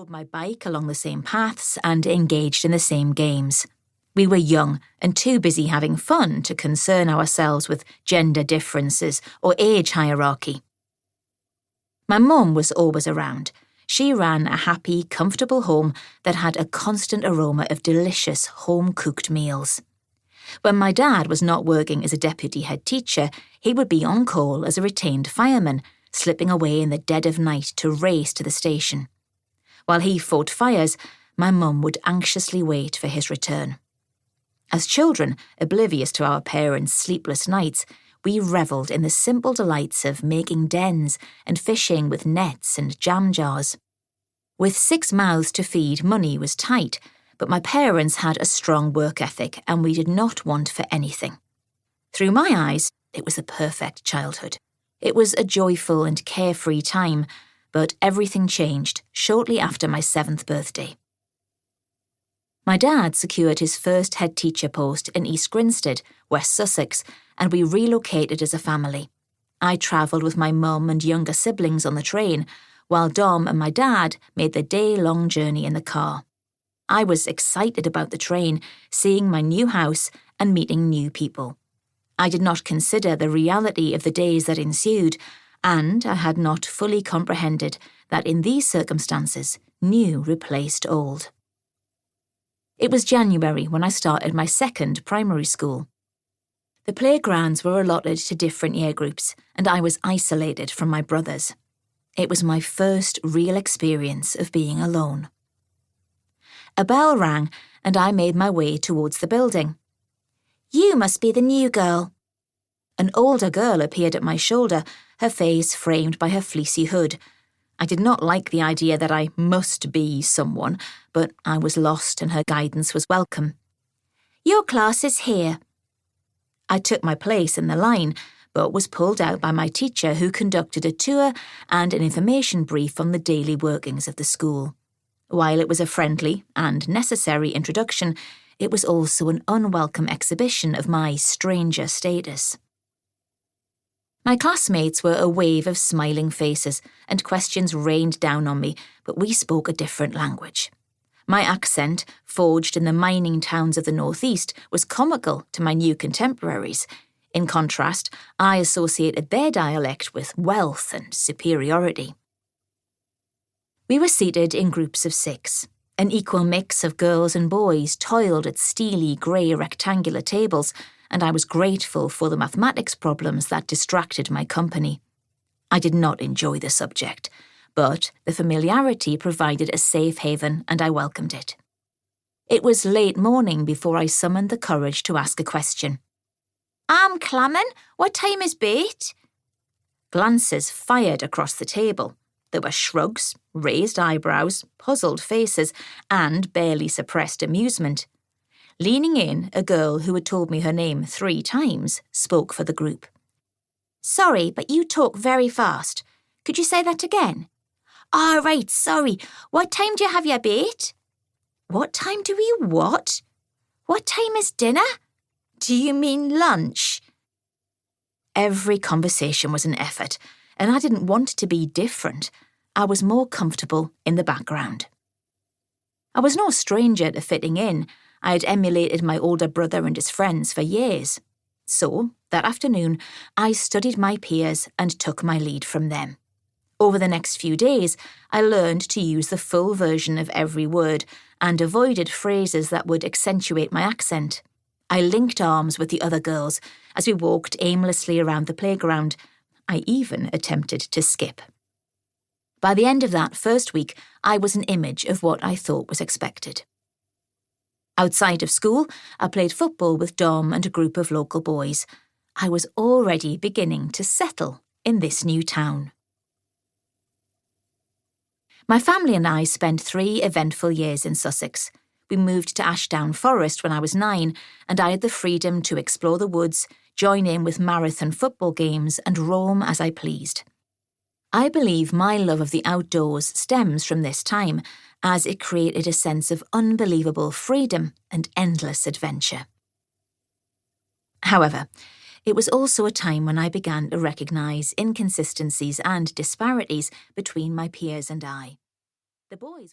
rode my bike along the same paths and engaged in the same games. We were young and too busy having fun to concern ourselves with gender differences or age hierarchy. My mum was always around. She ran a happy, comfortable home that had a constant aroma of delicious home-cooked meals. When my dad was not working as a deputy head teacher, he would be on call as a retained fireman, slipping away in the dead of night to race to the station. While he fought fires, my mum would anxiously wait for his return. As children, oblivious to our parents' sleepless nights, we revelled in the simple delights of making dens and fishing with nets and jam jars. With 6 mouths to feed, money was tight, but my parents had a strong work ethic and we did not want for anything. Through my eyes, it was the perfect childhood. It was a joyful and carefree time, but everything changed shortly after my 7th birthday. My dad secured his first head teacher post in East Grinstead, West Sussex, and we relocated as a family. I travelled with my mum and younger siblings on the train, while Dom and my dad made the day-long journey in the car. I was excited about the train, seeing my new house and meeting new people. I did not consider the reality of the days that ensued, and I had not fully comprehended that in these circumstances, new replaced old. It was January when I started my 2nd primary school. The playgrounds were allotted to different year groups, and I was isolated from my brothers. It was my first real experience of being alone. A bell rang, and I made my way towards the building. "You must be the new girl." An older girl appeared at my shoulder, her face framed by her fleecy hood. I did not like the idea that I must be someone, but I was lost and her guidance was welcome. "Your class is here." I took my place in the line, but was pulled out by my teacher who conducted a tour and an information brief on the daily workings of the school. While it was a friendly and necessary introduction, it was also an unwelcome exhibition of my stranger status. My classmates were a wave of smiling faces, and questions rained down on me, but we spoke a different language. My accent, forged in the mining towns of the northeast, was comical to my new contemporaries. In contrast, I associated their dialect with wealth and superiority. We were seated in groups of 6. An equal mix of girls and boys toiled at steely grey rectangular tables, and I was grateful for the mathematics problems that distracted my company. I did not enjoy the subject, but the familiarity provided a safe haven and I welcomed it. It was late morning before I summoned the courage to ask a question. "I'm clamming. What time is bait?" Glances fired across the table. There were shrugs, raised eyebrows, puzzled faces, and barely suppressed amusement. Leaning in, a girl who had told me her name 3 times spoke for the group. "Sorry, but you talk very fast. Could you say that again?" "Oh, right, sorry. What time do you have your bait?" "What time do we what?" "What time is dinner?" "Do you mean lunch?" Every conversation was an effort, and I didn't want to be different. I was more comfortable in the background. I was no stranger to fitting in. I had emulated my older brother and his friends for years. So, that afternoon, I studied my peers and took my lead from them. Over the next few days, I learned to use the full version of every word and avoided phrases that would accentuate my accent. I linked arms with the other girls as we walked aimlessly around the playground. I even attempted to skip. By the end of that first week, I was an image of what I thought was expected. Outside of school, I played football with Dom and a group of local boys. I was already beginning to settle in this new town. My family and I spent 3 eventful years in Sussex. We moved to Ashdown Forest when I was 9, and I had the freedom to explore the woods, join in with marathon football games, and roam as I pleased. I believe my love of the outdoors stems from this time, as it created a sense of unbelievable freedom and endless adventure. However, it was also a time when I began to recognise inconsistencies and disparities between my peers and I. The boys were